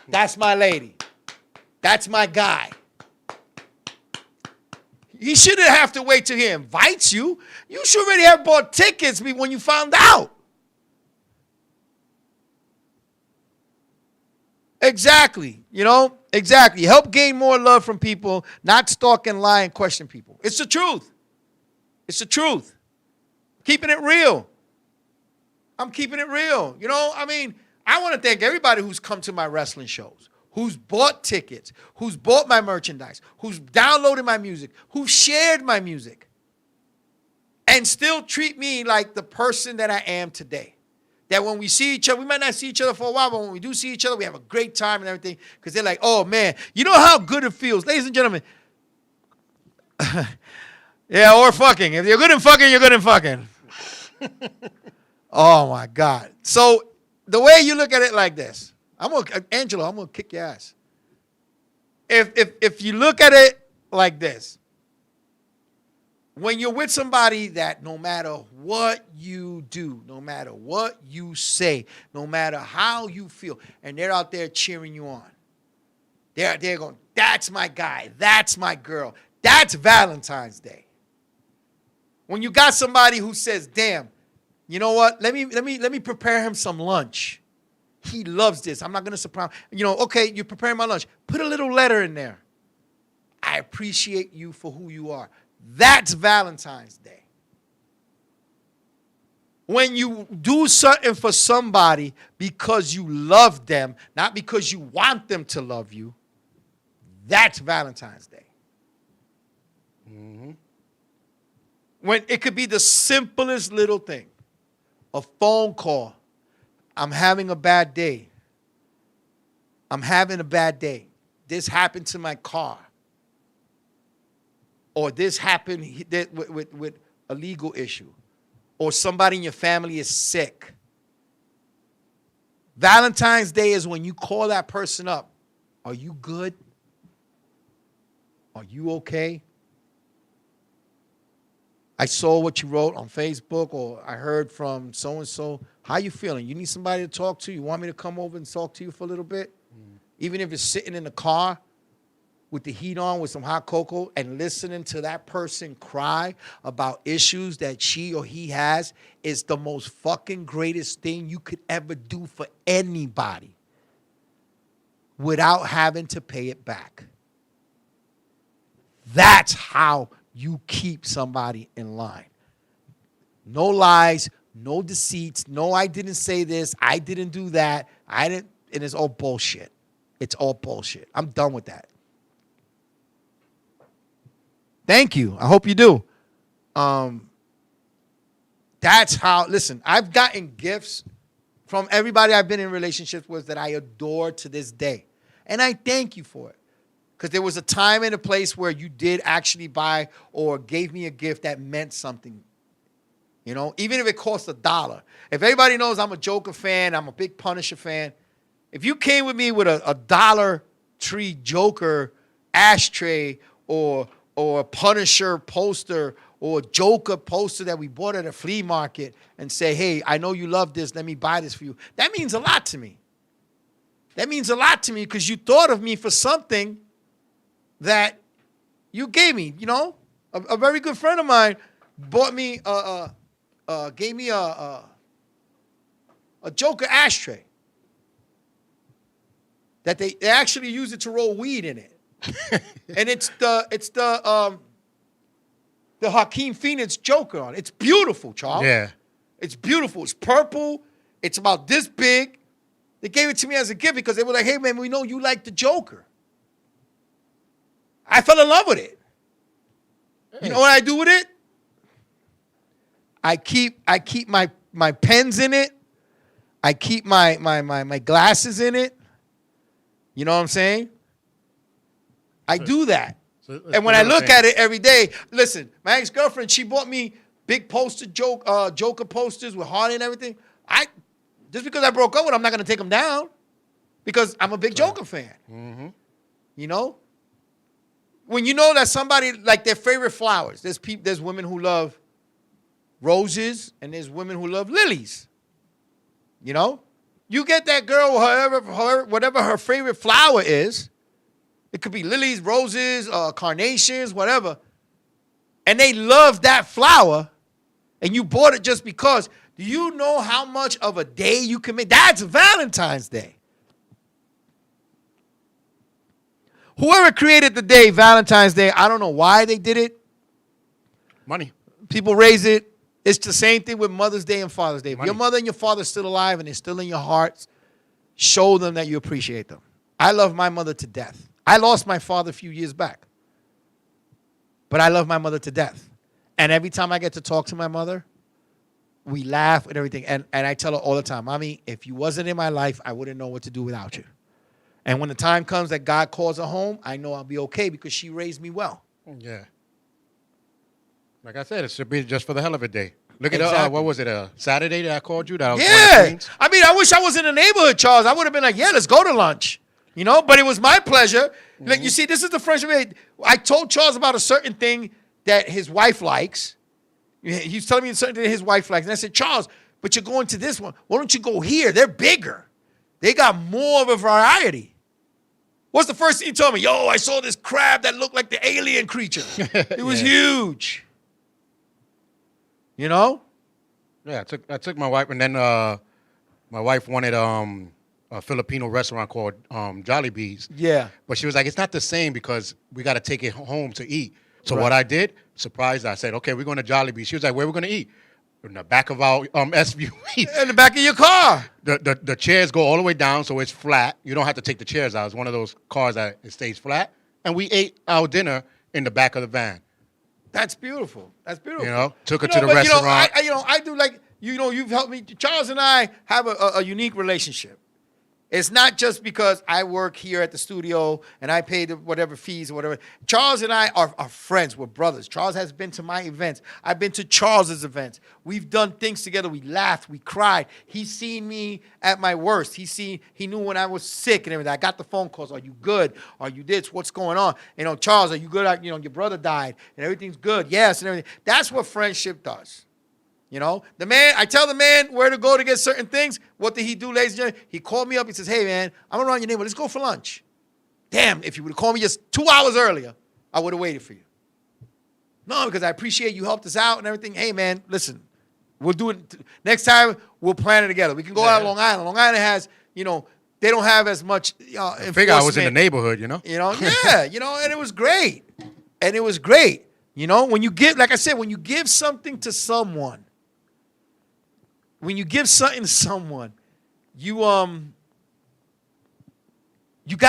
That's my lady. That's my guy. He shouldn't have to wait till he invites you. You should already have bought tickets when you found out. Exactly. Exactly. Help gain more love from people, not stalk and lie and question people. It's the truth. It's the truth. Keeping it real. I'm keeping it real. I want to thank everybody who's come to my wrestling shows, who's bought tickets, who's bought my merchandise, who's downloaded my music, who shared my music, and still treat me like the person that I am today. That when we see each other, we might not see each other for a while, but when we do see each other, we have a great time and everything. Because they're like, oh, man, you know how good it feels. Ladies and gentlemen. Yeah, or fucking. If you're good in fucking, you're good in fucking. Oh, my God. So the way you look at it like this, Angelo, I'm going to kick your ass. If you look at it like this, when you're with somebody that no matter what you do, no matter what you say, no matter how you feel, and they're out there cheering you on, they're going, that's my guy, that's my girl, that's Valentine's Day. When you got somebody who says, damn, you know what, let me prepare him some lunch. He loves this. I'm not going to surprise him. Okay, you're preparing my lunch. Put a little letter in there. I appreciate you for who you are. That's Valentine's Day. When you do something for somebody because you love them, not because you want them to love you, that's Valentine's Day. Mm-hmm. When it could be the simplest little thing. A phone call. I'm having a bad day. I'm having a bad day. This happened to my car. Or this happened with a legal issue. Or somebody in your family is sick. Valentine's Day is when you call that person up. Are you good? Are you okay? I saw what you wrote on Facebook, or I heard from so-and-so. How you feeling? You need somebody to talk to? You want me to come over and talk to you for a little bit? Even if it's sitting in the car with the heat on with some hot cocoa and listening to that person cry about issues that she or he has is the most fucking greatest thing you could ever do for anybody without having to pay it back. That's how you keep somebody in line. No lies, no deceits, no I didn't say this, I didn't do that, and it's all bullshit. It's all bullshit. I'm done with that. Thank you. I hope you do. That's how, listen, I've gotten gifts from everybody I've been in relationships with that I adore to this day. And I thank you for it. Because there was a time and a place where you did actually buy or gave me a gift that meant something. Even if it cost $1. If everybody knows I'm a Joker fan, I'm a big Punisher fan. If you came with me with a Dollar Tree Joker ashtray or a Punisher poster or a Joker poster that we bought at a flea market and say, hey, I know you love this, let me buy this for you. That means a lot to me. That means a lot to me because you thought of me for something that you gave me. A very good friend of mine bought me, gave me a Joker ashtray that they actually use it to roll weed in it. And it's the Joaquin Phoenix Joker on it. It's beautiful, Charles. Yeah. It's beautiful. It's purple. It's about this big. They gave it to me as a gift because they were like, hey, man, we know you like the Joker. I fell in love with it. Hey. You know what I do with it? I keep my pens in it. I keep my glasses in it. You know what I'm saying? I do that. And when I look at it every day, listen, my ex-girlfriend, she bought me big Joker posters with Harley and everything. Just because I broke up with her, I'm not going to take them down because I'm a big Joker fan. Mm-hmm. When you know that somebody, like their favorite flowers, there's women who love roses and there's women who love lilies. You know? You get that girl, whatever her favorite flower is. It could be lilies, roses, carnations, whatever. And they love that flower, and you bought it just because. Do you know how much of a day you can make? That's Valentine's Day. Whoever created the day, Valentine's Day, I don't know why they did it. Money. People raise it. It's the same thing with Mother's Day and Father's Day. If Money. your mother and your father are still alive and they're still in your hearts, show them that you appreciate them. I love my mother to death. I lost my father a few years back. But I love my mother to death. And every time I get to talk to my mother, we laugh and everything. And I tell her all the time, Mommy, if you wasn't in my life, I wouldn't know what to do without you. And when the time comes that God calls her home, I know I'll be okay because she raised me well. Yeah. Like I said, it should be just for the hell of a day. Look at Exactly. what was it, Saturday that I called you? That I was going to Yeah. Queens? I mean, I wish I was in the neighborhood, Charles. I would have been like, yeah, let's go to lunch. You know, but it was my pleasure. Mm-hmm. Like, you see, this is the friendship. I told Charles about a certain thing that his wife likes. He's telling me something that his wife likes. And I said, Charles, but you're going to this one. Why don't you go here? They're bigger. They got more of a variety. What's the first thing he told me? Yo, I saw this crab that looked like the alien creature. It was huge. You know? Yeah, I took my wife, and then my wife wanted a Filipino restaurant called Jollibee's. Yeah. But she was like, it's not the same because we got to take it home to eat. So what I did, surprised her, I said, okay, we're going to Jollibee. She was like, where are we going to eat? In the back of our SUV. In the back of your car. The chairs go all the way down, so it's flat. You don't have to take the chairs out. It's one of those cars that it stays flat. And we ate our dinner in the back of the van. That's beautiful. That's beautiful. You know, took her to the restaurant. I do like, you've helped me. Charles and I have a unique relationship. It's not just because I work here at the studio and I pay the whatever fees or whatever. Charles and I are friends. We're brothers. Charles has been to my events. I've been to Charles's events. We've done things together. We laughed. We cried. He's seen me at my worst. He knew when I was sick and everything. I got the phone calls. Are you good? Are you this? What's going on? You know, Charles, are you good? You know, your brother died and everything's good. Yes, and everything. That's what friendship does. You know, I tell the man where to go to get certain things. What did he do, ladies and gentlemen? He called me up. He says, hey, man, I'm around your neighborhood. Let's go for lunch. Damn, if you would have called me just 2 hours earlier, I would have waited for you. No, because I appreciate you helped us out and everything. Hey, man, listen, we'll do it. Next time, we'll plan it together. We can go out to Long Island. Long Island has, you know, they don't have as much I figure I was in the neighborhood, you know? You know, yeah, you know, and it was great. And it was great. You know, when you give, like I said, when you give something to someone, you got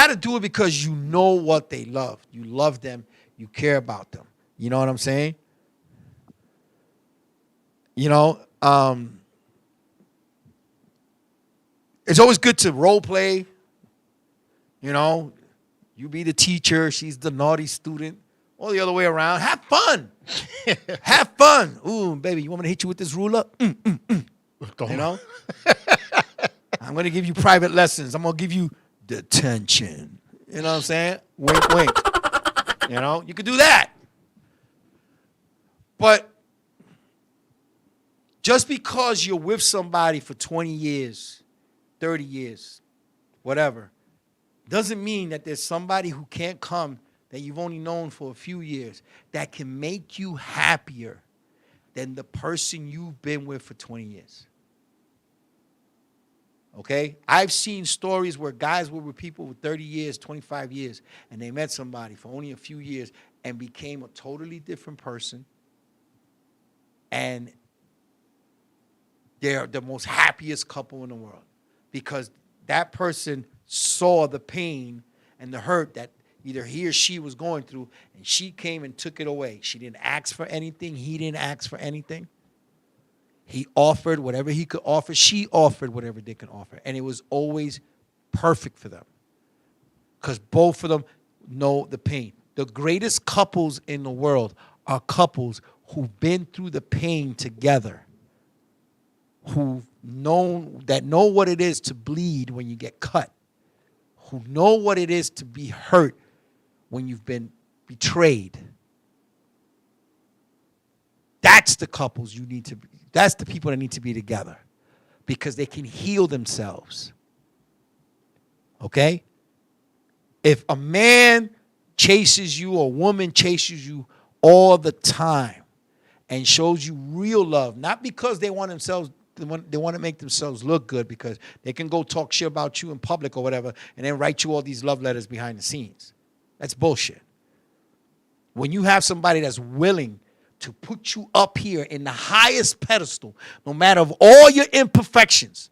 to do it because you know what they love. You love them. You care about them. You know what I'm saying? You know, it's always good to role play. You know, you be the teacher, she's the naughty student, or the other way around. Have fun. Have fun. Ooh, baby, you want me to hit you with this ruler? You know? I'm going to give you private lessons. I'm going to give you detention. You know what I'm saying? Wink, wink. You know? You could do that. But just because you're with somebody for 20 years, 30 years, whatever, doesn't mean that there's somebody who can't come that you've only known for a few years that can make you happier than the person you've been with for 20 years. Okay? I've seen stories where guys were with people for 30 years, 25 years, and they met somebody for only a few years and became a totally different person. And they're the most happiest couple in the world because that person saw the pain and the hurt that either he or she was going through, and she came and took it away. She didn't ask for anything. He didn't ask for anything. He offered whatever he could offer. She offered whatever they could offer. And it was always perfect for them because both of them know the pain. The greatest couples in the world are couples who've been through the pain together, who know what it is to bleed when you get cut, who know what it is to be hurt when you've been betrayed. That's the couples you need to be. That's the people that need to be together because they can heal themselves. Okay? If a man chases you or a woman chases you all the time and shows you real love, not because they want to make themselves look good because they can go talk shit about you in public or whatever and then write you all these love letters behind the scenes. That's bullshit. When you have somebody that's willing to put you up here in the highest pedestal, no matter of all your imperfections,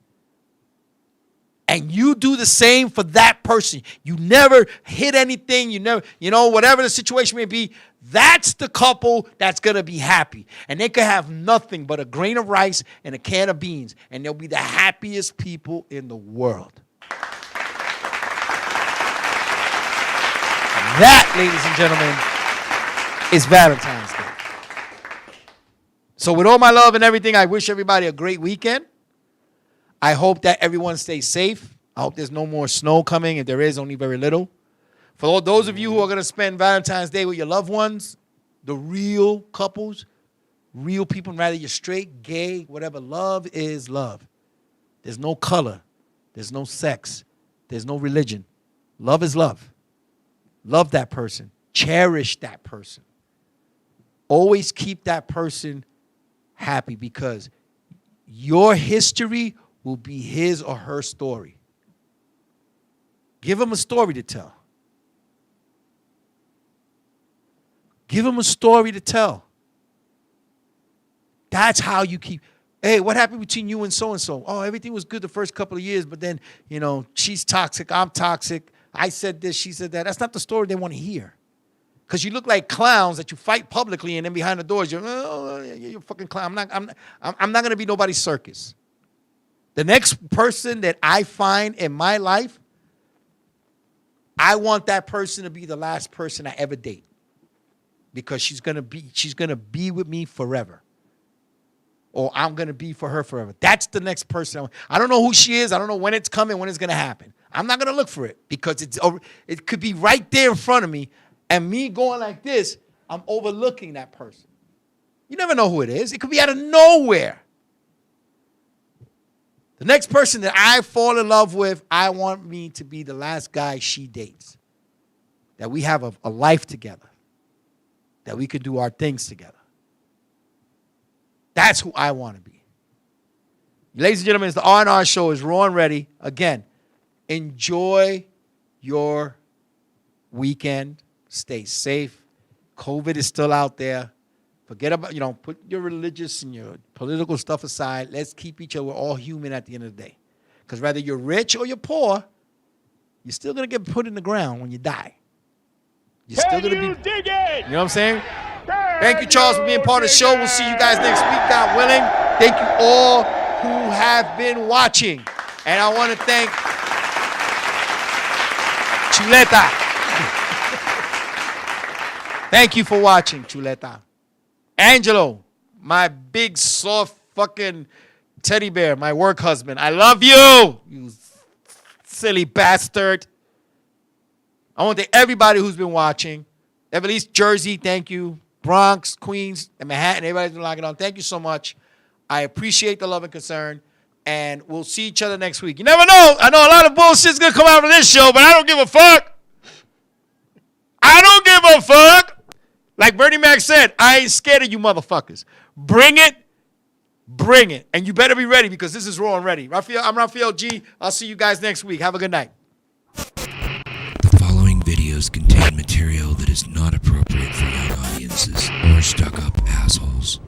and you do the same for that person, you never hit anything, you never, whatever the situation may be, that's the couple that's going to be happy. And they could have nothing but a grain of rice and a can of beans, and they'll be the happiest people in the world. That, ladies and gentlemen, is Valentine's Day. So with all my love and everything, I wish everybody a great weekend. I hope that everyone stays safe. I hope there's no more snow coming. If there is, only very little. For all those of you who are going to spend Valentine's Day with your loved ones, the real couples, real people, rather you're straight, gay, whatever, love is love. There's no color. There's no sex. There's no religion. Love is love. Love that person. Cherish that person. Always keep that person happy because your history will be his or her story. Give them a story to tell. Give them a story to tell. That's how you keep. Hey, what happened between you and so-and-so? Oh, everything was good the first couple of years, but then, she's toxic, I'm toxic. I said this, she said that. That's not the story they want to hear. Because you look like clowns that you fight publicly and then behind the doors, you're a fucking clown. I'm not going to be nobody's circus. The next person that I find in my life, I want that person to be the last person I ever date. Because she's gonna be with me forever. Or I'm gonna be for her forever. That's the next person. I don't know who she is. I don't know when it's coming, when it's gonna happen. I'm not gonna look for it because it could be right there in front of me, and me going like this, I'm overlooking that person. You never know who it is. It could be out of nowhere. The next person that I fall in love with, I want me to be the last guy she dates. That we have a life together. That we can do our things together. That's who I want to be. Ladies and gentlemen, it's the R&R Show. Is raw and ready. Again, enjoy your weekend. Stay safe. COVID is still out there. Forget about, put your religious and your political stuff aside. Let's keep each other. We're all human at the end of the day. Because whether you're rich or you're poor, you're still going to get put in the ground when you die. You're still going to be. Dig it? You know what I'm saying? Thank you, Charles, for being part of the show. We'll see you guys next week, God willing. Thank you all who have been watching. And I want to thank Chuleta. Thank you for watching, Chuleta. Angelo, my big, soft, fucking teddy bear, my work husband. I love you, you silly bastard. I want to thank everybody who's been watching. East Jersey, thank you. Bronx, Queens, and Manhattan, everybody's been logging on. Thank you so much. I appreciate the love and concern. And we'll see each other next week. You never know. I know a lot of bullshit's going to come out of this show, but I don't give a fuck. I don't give a fuck. Like Bernie Mac said, I ain't scared of you motherfuckers. Bring it. Bring it. And you better be ready because this is raw and ready. I'm Raphael G. I'll see you guys next week. Have a good night. The following videos contain material that is not appropriate for young audiences or stuck-up assholes.